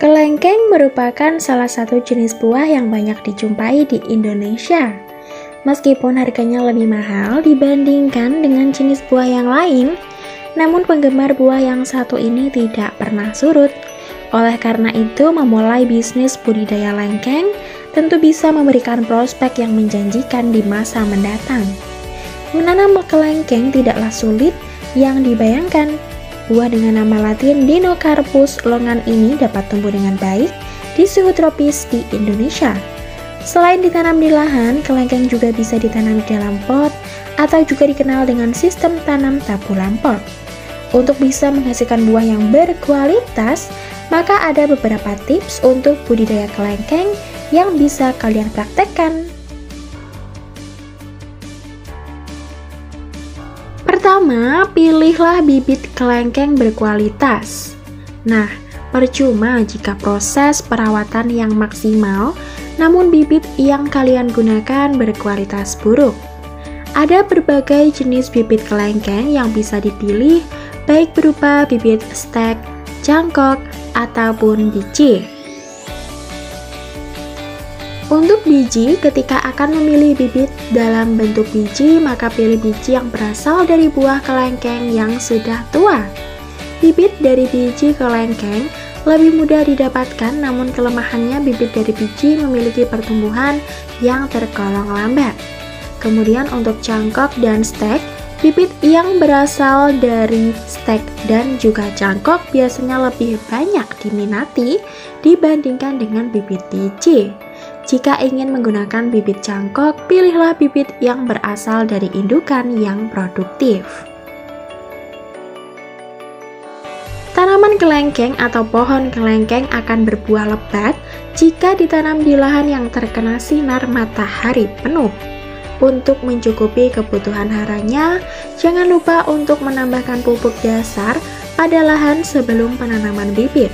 Kelengkeng merupakan salah satu jenis buah yang banyak dijumpai di Indonesia. Meskipun harganya lebih mahal dibandingkan dengan jenis buah yang lain, namun penggemar buah yang satu ini tidak pernah surut. Oleh karena itu, memulai bisnis budidaya lengkeng tentu bisa memberikan prospek yang menjanjikan di masa mendatang. Menanam kelengkeng tidaklah sulit yang dibayangkan. Buah dengan nama latin Deinocarpus longan ini dapat tumbuh dengan baik di suhu tropis di Indonesia. Selain ditanam di lahan, kelengkeng juga bisa ditanam di dalam pot atau juga dikenal dengan sistem tanam tabulam pot. Untuk bisa menghasilkan buah yang berkualitas, maka ada beberapa tips untuk budidaya kelengkeng yang bisa kalian praktekkan. Pertama, pilihlah bibit kelengkeng berkualitas. Nah, percuma jika proses perawatan yang maksimal, namun bibit yang kalian gunakan berkualitas buruk. Ada berbagai jenis bibit kelengkeng yang bisa dipilih, baik berupa bibit stek, cangkok, ataupun biji. Untuk biji, ketika akan memilih bibit dalam bentuk biji, maka pilih biji yang berasal dari buah kelengkeng yang sudah tua. Bibit dari biji kelengkeng lebih mudah didapatkan, namun kelemahannya bibit dari biji memiliki pertumbuhan yang tergolong lambat. Kemudian untuk cangkok dan stek, bibit yang berasal dari stek dan juga cangkok biasanya lebih banyak diminati dibandingkan dengan bibit biji. Jika ingin menggunakan bibit cangkok, pilihlah bibit yang berasal dari indukan yang produktif. Tanaman kelengkeng atau pohon kelengkeng akan berbuah lebat jika ditanam di lahan yang terkena sinar matahari penuh. Untuk mencukupi kebutuhan haranya, jangan lupa untuk menambahkan pupuk dasar pada lahan sebelum penanaman bibit.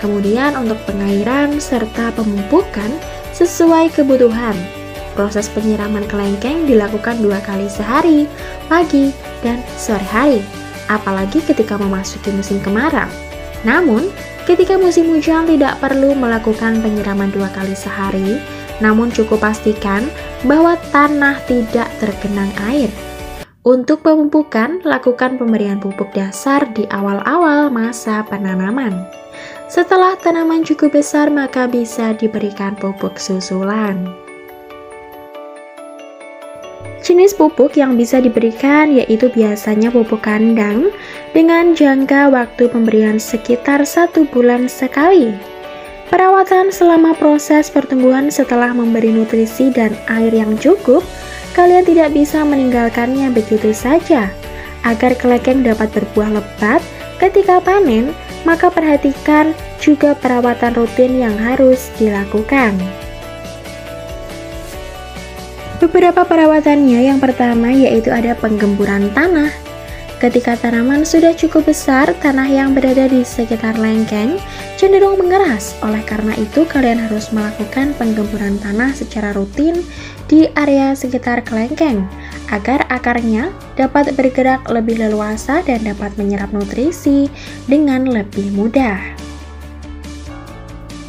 Kemudian untuk pengairan serta pemupukan sesuai kebutuhan. Proses penyiraman kelengkeng dilakukan 2 kali sehari, pagi dan sore hari, apalagi ketika memasuki musim kemarau. Namun, ketika musim hujan tidak perlu melakukan penyiraman 2 kali sehari, namun cukup pastikan bahwa tanah tidak tergenang air. Untuk pemupukan, lakukan pemberian pupuk dasar di awal-awal masa penanaman. Setelah tanaman cukup besar, maka bisa diberikan pupuk susulan. Jenis pupuk yang bisa diberikan yaitu biasanya pupuk kandang dengan jangka waktu pemberian sekitar 1 bulan sekali. Perawatan selama proses pertumbuhan setelah memberi nutrisi dan air yang cukup, kalian tidak bisa meninggalkannya begitu saja. Agar kelengkeng dapat berbuah lebat ketika panen, maka perhatikan juga perawatan rutin yang harus dilakukan. Beberapa perawatannya, yang pertama yaitu ada penggemburan tanah. Ketika tanaman sudah cukup besar, tanah yang berada di sekitar lengkeng cenderung mengeras. Oleh karena itu, kalian harus melakukan penggemburan tanah secara rutin di area sekitar kelengkeng, agar akarnya dapat bergerak lebih leluasa dan dapat menyerap nutrisi dengan lebih mudah.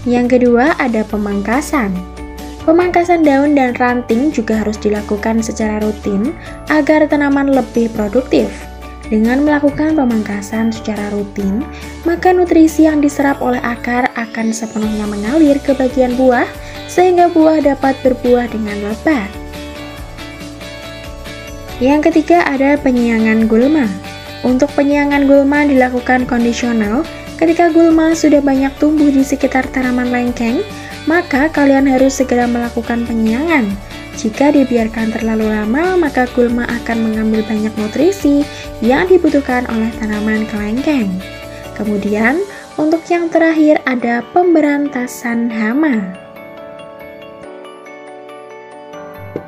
Yang kedua, ada pemangkasan. Pemangkasan daun dan ranting juga harus dilakukan secara rutin agar tanaman lebih produktif. Dengan melakukan pemangkasan secara rutin, maka nutrisi yang diserap oleh akar akan sepenuhnya mengalir ke bagian buah, sehingga buah dapat berbuah dengan lebat. Yang ketiga, ada penyiangan gulma. Untuk penyiangan gulma dilakukan kondisional. Ketika gulma sudah banyak tumbuh di sekitar tanaman lengkeng, maka kalian harus segera melakukan penyiangan. Jika dibiarkan terlalu lama, maka gulma akan mengambil banyak nutrisi yang dibutuhkan oleh tanaman kelengkeng. Kemudian, untuk yang terakhir ada pemberantasan hama.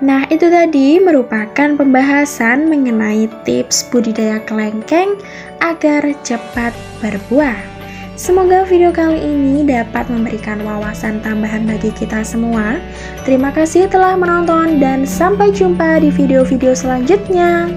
Nah, itu tadi merupakan pembahasan mengenai tips budidaya kelengkeng agar cepat berbuah. Semoga video kali ini dapat memberikan wawasan tambahan bagi kita semua. Terima kasih telah menonton dan sampai jumpa di video-video selanjutnya.